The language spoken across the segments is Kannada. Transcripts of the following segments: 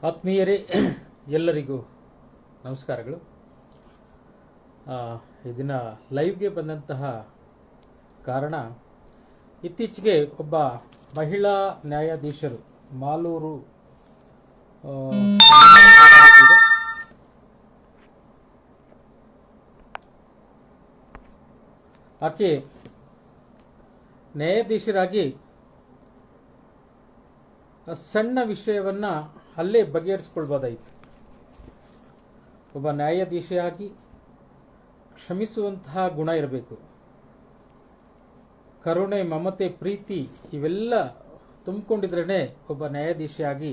ಆತ್ಮೀಯರೇ, ಎಲ್ಲರಿಗೂ ನಮಸ್ಕಾರಗಳು. ಈ ದಿನ ಲೈವ್ಗೆ ಬಂದಂತಹ ಕಾರಣ, ಇತ್ತೀಚೆಗೆ ಒಬ್ಬ ಮಹಿಳಾ ನ್ಯಾಯಾಧೀಶರು ಮಾಲೂರು ಆಕೆ ನ್ಯಾಯಾಧೀಶರಾಗಿ ಸಣ್ಣ ವಿಷಯವನ್ನ ಅಲ್ಲೇ ಬಗೆಹರಿಸಿಕೊಳ್ಬೋದಾಯಿತು. ಒಬ್ಬ ನ್ಯಾಯಾಧೀಶಿಯಾಗಿ ಕ್ಷಮಿಸುವಂತಹ ಗುಣ ಇರಬೇಕು. ಕರುಣೆ, ಮಮತೆ, ಪ್ರೀತಿ ಇವೆಲ್ಲ ತುಂಬಿಕೊಂಡಿದ್ರೇ ಒಬ್ಬ ನ್ಯಾಯಾಧೀಶಿಯಾಗಿ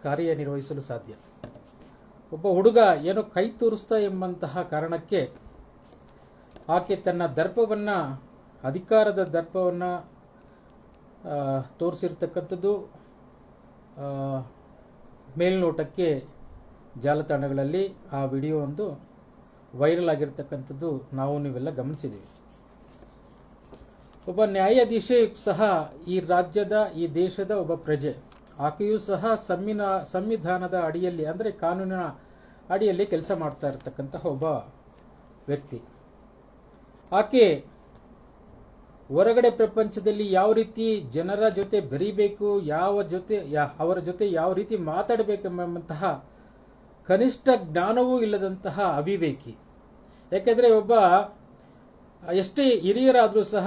ಕಾರ್ಯನಿರ್ವಹಿಸಲು ಸಾಧ್ಯ. ಒಬ್ಬ ಹುಡುಗ ಏನೋ ಕೈ ತೋರಿಸ್ತಾ ಎಂಬಂತಹ ಕಾರಣಕ್ಕೆ ಆಕೆ ತನ್ನ ದರ್ಪವನ್ನ, ಅಧಿಕಾರದ ದರ್ಪವನ್ನ ತೋರಿಸಿರ್ತಕ್ಕಂಥದ್ದು ಮೇಲ್ನೋಟಕ್ಕೆ ಜಾಲತಾಣಗಳಲ್ಲಿ ಆ ವಿಡಿಯೋ ಒಂದು ವೈರಲ್ ಆಗಿರ್ತಕ್ಕಂಥದ್ದು ನಾವು ನೀವೆಲ್ಲ ಗಮನಿಸಿದ್ದೀವಿ. ಒಬ್ಬ ನ್ಯಾಯಾಧೀಶೆ ಸಹ ಈ ರಾಜ್ಯದ, ಈ ದೇಶದ ಒಬ್ಬ ಪ್ರಜೆ. ಆಕೆಯೂ ಸಹ ಸಂವಿಧಾನದ ಅಡಿಯಲ್ಲಿ, ಅಂದರೆ ಕಾನೂನಿನ ಅಡಿಯಲ್ಲಿ ಕೆಲಸ ಮಾಡ್ತಾ ಇರತಕ್ಕಂತಹ ಒಬ್ಬ ವ್ಯಕ್ತಿ. ಆಕೆ ಹೊರಗಡೆ ಪ್ರಪಂಚದಲ್ಲಿ ಯಾವ ರೀತಿ ಜನರ ಜೊತೆ ಬೆರೀಬೇಕು, ಅವರ ಜೊತೆ ಯಾವ ರೀತಿ ಮಾತಾಡಬೇಕೆಂಬಂತಹ ಕನಿಷ್ಠ ಜ್ಞಾನವೂ ಇಲ್ಲದಂತಹ ಅವಿವೇಕಿ. ಯಾಕೆಂದರೆ ಒಬ್ಬ ಎಷ್ಟೇ ಹಿರಿಯರಾದರೂ ಸಹ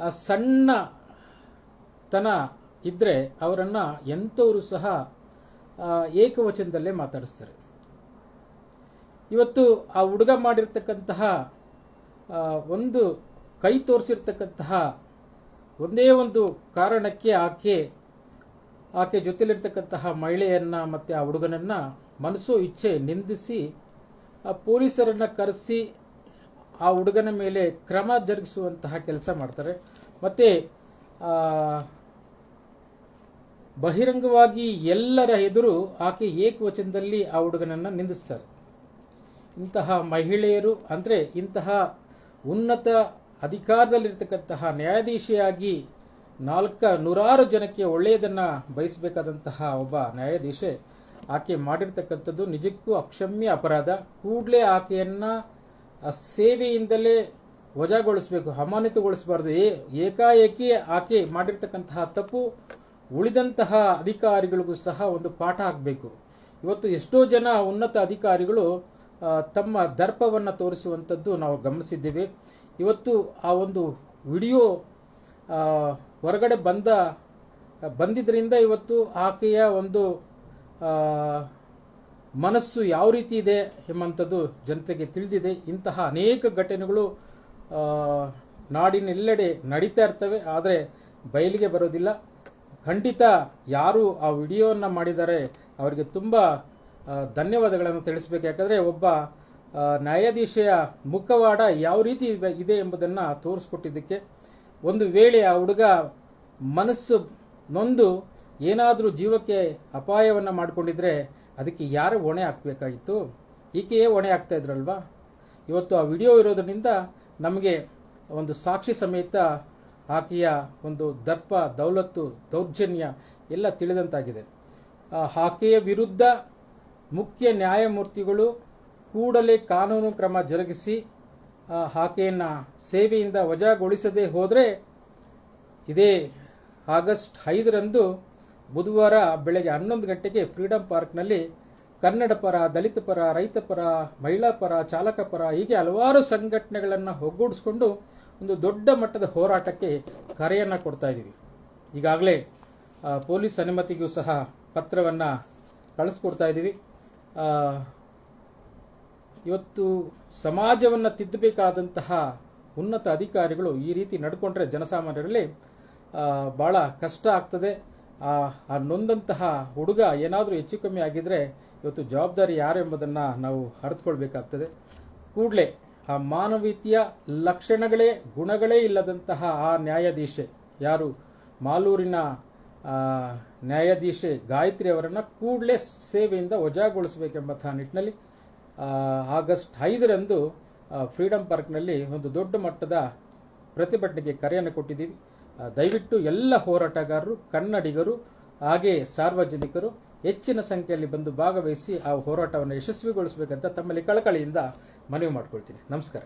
ಆ ಸಣ್ಣತನ ಇದ್ರೆ ಅವರನ್ನ ಎಂಥವರು ಸಹ ಏಕವಚನದಲ್ಲೇ ಮಾತಾಡಿಸ್ತಾರೆ. ಇವತ್ತು ಆ ಹುಡುಗ ಮಾಡಿರ್ತಕ್ಕಂತಹ ಒಂದು ಕೈ ತೋರಿಸಿರ್ತಕ್ಕಂತಹ ಒಂದೇ ಒಂದು ಕಾರಣಕ್ಕೆ ಆಕೆ ಜೊತೆಲಿರ್ತಕ್ಕಂತಹ ಮಹಿಳೆಯನ್ನ ಮತ್ತೆ ಆ ಹುಡುಗನನ್ನ ಮನಸ್ಸು ಇಚ್ಛೆ ನಿಂದಿಸಿ ಆ ಪೊಲೀಸರನ್ನ ಕರೆಸಿ ಆ ಹುಡುಗನ ಮೇಲೆ ಕ್ರಮ ಜರುಗಿಸುವಂತಹ ಕೆಲಸ ಮಾಡ್ತಾರೆ. ಮತ್ತೆ ಬಹಿರಂಗವಾಗಿ ಎಲ್ಲರ ಎದುರು ಆಕೆ ಏಕವಚನದಲ್ಲಿ ಆ ಹುಡುಗನನ್ನ ನಿಂದಿಸ್ತಾರೆ. ಇಂತಹ ಮಹಿಳೆಯರು, ಅಂದ್ರೆ ಇಂತಹ ಉನ್ನತ ಅಧಿಕಾರದಲ್ಲಿರ್ತಕ್ಕಂತಹ ನ್ಯಾಯಾಧೀಶಿಯಾಗಿ ನೂರಾರು ಜನಕ್ಕೆ ಒಳ್ಳೆಯದನ್ನ ಬಯಸಬೇಕಾದಂತಹ ಒಬ್ಬ ನ್ಯಾಯಾಧೀಶೆ ಆಕೆ ಮಾಡಿರ್ತಕ್ಕಂಥದ್ದು ನಿಜಕ್ಕೂ ಅಕ್ಷಮ್ಯ ಅಪರಾಧ. ಕೂಡಲೇ ಆಕೆಯನ್ನ ಸೇವೆಯಿಂದಲೇ ವಜಾಗೊಳಿಸಬೇಕು, ಅಮಾನತುಗೊಳಿಸಬಾರದು. ಏಕಾಏಕಿ ಆಕೆ ಮಾಡಿರ್ತಕ್ಕಂತಹ ತಪ್ಪು ಉಳಿದಂತಹ ಅಧಿಕಾರಿಗಳಿಗೂ ಸಹ ಒಂದು ಪಾಠ ಆಗಬೇಕು. ಇವತ್ತು ಎಷ್ಟೋ ಜನ ಉನ್ನತ ಅಧಿಕಾರಿಗಳು ತಮ್ಮ ದರ್ಪವನ್ನು ತೋರಿಸುವಂಥದ್ದು ನಾವು ಗಮನಿಸಿದ್ದೇವೆ. ಇವತ್ತು ಆ ಒಂದು ವಿಡಿಯೋ ಹೊರಗಡೆ ಬಂದಿದ್ದರಿಂದ ಇವತ್ತು ಆಕೆಯ ಒಂದು ಮನಸ್ಸು ಯಾವ ರೀತಿ ಇದೆ ಎಂಬಂಥದ್ದು ಜನತೆಗೆ ತಿಳಿದಿದೆ. ಇಂತಹ ಅನೇಕ ಘಟನೆಗಳು ನಾಡಿನೆಲ್ಲೆಡೆ ನಡೀತಾ ಇರ್ತವೆ, ಆದರೆ ಬಯಲಿಗೆ ಬರೋದಿಲ್ಲ. ಖಂಡಿತ ಯಾರು ಆ ವಿಡಿಯೋವನ್ನು ಮಾಡಿದ್ದಾರೆ ಅವರಿಗೆ ತುಂಬ ಧನ್ಯವಾದಗಳನ್ನು ತಿಳಿಸಬೇಕು. ಯಾಕಂದರೆ ಒಬ್ಬ ನ್ಯಾಯಾಧೀಶೆಯ ಮುಖವಾಡ ಯಾವ ರೀತಿ ಇದೆ ಎಂಬುದನ್ನು ತೋರಿಸ್ಕೊಟ್ಟಿದ್ದಕ್ಕೆ. ಒಂದು ವೇಳೆ ಆ ಹುಡುಗ ಮನಸ್ಸು ನೊಂದು ಏನಾದರೂ ಜೀವಕ್ಕೆ ಅಪಾಯವನ್ನು ಮಾಡಿಕೊಂಡಿದ್ರೆ ಅದಕ್ಕೆ ಯಾರು ಹೊಣೆ ಹಾಕಬೇಕಾಗಿತ್ತು? ಈಕೆಯೇ ಹೊಣೆ ಆಗ್ತಾ ಇದ್ರಲ್ವಾ? ಇವತ್ತು ಆ ವಿಡಿಯೋ ಇರೋದ್ರಿಂದ ನಮಗೆ ಒಂದು ಸಾಕ್ಷಿ ಸಮೇತ ಆಕೆಯ ಒಂದು ದರ್ಪ, ದೌಲತ್ತು, ದೌರ್ಜನ್ಯ ಎಲ್ಲ ತಿಳಿದಂತಾಗಿದೆ. ಆಕೆಯ ವಿರುದ್ಧ ಮುಖ್ಯ ನ್ಯಾಯಮೂರ್ತಿಗಳು ಕೂಡಲೇ ಕಾನೂನು ಕ್ರಮ ಜರುಗಿಸಿ ಆಕೆಯನ್ನ ಸೇವೆಯಿಂದ ವಜಾಗೊಳಿಸದೆ ಹೋದರೆ ಇದೇ ಆಗಸ್ಟ್ 5ರಂದು ಬುಧವಾರ ಬೆಳಗ್ಗೆ 11 ಗಂಟೆಗೆ ಫ್ರೀಡಂ ಪಾರ್ಕ್ನಲ್ಲಿ ಕನ್ನಡ ಪರ, ದಲಿತ ಪರ, ರೈತ ಪರ, ಮಹಿಳಾ ಪರ, ಚಾಲಕ ಪರ, ಹೀಗೆ ಹಲವಾರು ಸಂಘಟನೆಗಳನ್ನು ಒಗ್ಗೂಡಿಸಿಕೊಂಡು ಒಂದು ದೊಡ್ಡ ಮಟ್ಟದ ಹೋರಾಟಕ್ಕೆ ಕರೆಯನ್ನು ಕೊಡ್ತಾ ಇದ್ದೀವಿ. ಈಗಾಗಲೇ ಪೊಲೀಸ್ ಅನುಮತಿಗೂ ಸಹ ಪತ್ರವನ್ನು ಕಳಿಸ್ಕೊಡ್ತಾ ಇದ್ದೀವಿ. ಇವತ್ತು ಸಮಾಜವನ್ನು ತಿದ್ದಬೇಕಾದಂತಹ ಉನ್ನತ ಅಧಿಕಾರಿಗಳು ಈ ರೀತಿ ನಡ್ಕೊಂಡ್ರೆ ಜನಸಾಮಾನ್ಯರಲ್ಲಿ ಬಹಳ ಕಷ್ಟ ಆಗ್ತದೆ. ಆ ನೊಂದಂತಹ ಹುಡುಗ ಏನಾದರೂ ಹೆಚ್ಚು ಕಮ್ಮಿ ಆಗಿದ್ರೆ ಇವತ್ತು ಜವಾಬ್ದಾರಿ ಯಾರು ಎಂಬುದನ್ನು ನಾವು ಅರಿತುಕೊಳ್ಬೇಕಾಗ್ತದೆ. ಕೂಡಲೇ ಆ ಮಾನವೀಯತೆಯ ಲಕ್ಷಣಗಳೇ, ಗುಣಗಳೇ ಇಲ್ಲದಂತಹ ಆ ನ್ಯಾಯಾಧೀಶೆ ಯಾರು ಮಾಲೂರಿನ ನ್ಯಾಯಾಧೀಶೆ ಗಾಯತ್ರಿ ಅವರನ್ನು ಕೂಡಲೇ ಸೇವೆಯಿಂದ ವಜಾಗೊಳಿಸಬೇಕೆಂಬಂತಹ ನಿಟ್ಟಿನಲ್ಲಿ ಆಗಸ್ಟ್ 5ರಂದು ಫ್ರೀಡಂ ಪಾರ್ಕ್ನಲ್ಲಿ ಒಂದು ದೊಡ್ಡ ಮಟ್ಟದ ಪ್ರತಿಭಟನೆಗೆ ಕರೆಯನ್ನು ಕೊಟ್ಟಿದ್ದೀವಿ. ದಯವಿಟ್ಟು ಎಲ್ಲ ಹೋರಾಟಗಾರರು, ಕನ್ನಡಿಗರು, ಹಾಗೆ ಸಾರ್ವಜನಿಕರು ಹೆಚ್ಚಿನ ಸಂಖ್ಯೆಯಲ್ಲಿ ಬಂದು ಭಾಗವಹಿಸಿ ಆ ಹೋರಾಟವನ್ನು ಯಶಸ್ವಿಗೊಳಿಸಬೇಕಂತ ತಮ್ಮಲ್ಲಿ ಕಳಕಳಿಯಿಂದ ಮನವಿ ಮಾಡ್ಕೊಳ್ತೀನಿ. ನಮಸ್ಕಾರ.